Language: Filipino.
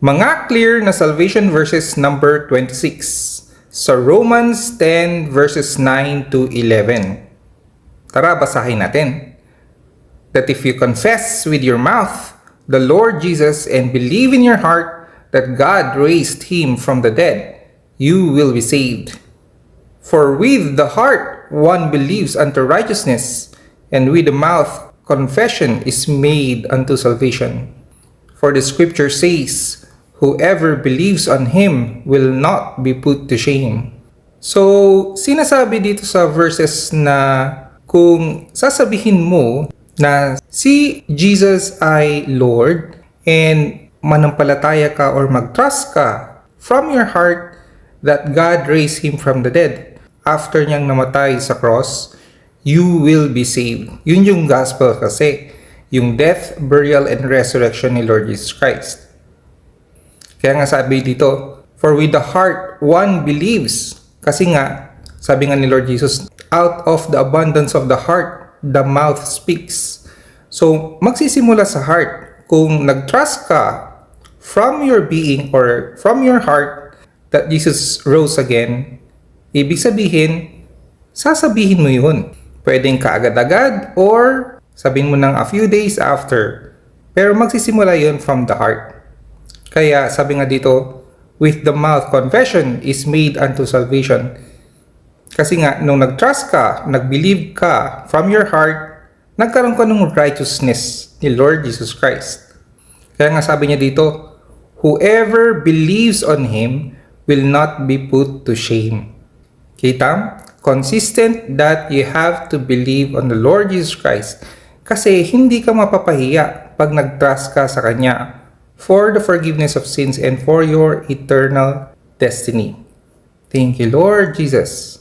Mga clear na salvation verses number 26 sa Romans 10 verses 9 to 11. Tara, basahin natin. That if you confess with your mouth the Lord Jesus and believe in your heart that God raised him from the dead, you will be saved. For with the heart one believes unto righteousness, and with the mouth confession is made unto salvation. For the scripture says, whoever believes on him will not be put to shame. So, sinasabi dito sa verses na kung sasabihin mo na si Jesus ay Lord and manampalataya ka or mag-trust ka from your heart that God raised him from the dead after niyang namatay sa cross, you will be saved. Yun yung gospel kasi, yung death, burial, and resurrection ni Lord Jesus Christ. Kaya nga sabi dito, for with the heart one believes. Kasi nga, sabi nga ni Lord Jesus, out of the abundance of the heart, the mouth speaks. So, magsisimula sa heart. Kung nag-trust ka from your being or from your heart that Jesus rose again, ibig sabihin, sasabihin mo yun. Pwedeng kaagad-agad or sabihin mo ng a few days after. Pero magsisimula yun from the heart. Kaya sabi nga dito, with the mouth confession is made unto salvation. Kasi nga, nung nag-trust ka, nag-believe ka from your heart, nagkaroon ka ng righteousness ni Lord Jesus Christ. Kaya nga sabi niya dito, whoever believes on him will not be put to shame. Kita? Consistent that you have to believe on the Lord Jesus Christ kasi hindi ka mapapahiya pag nag-trust ka sa Kanya for the forgiveness of sins and for your eternal destiny. Thank you, Lord Jesus.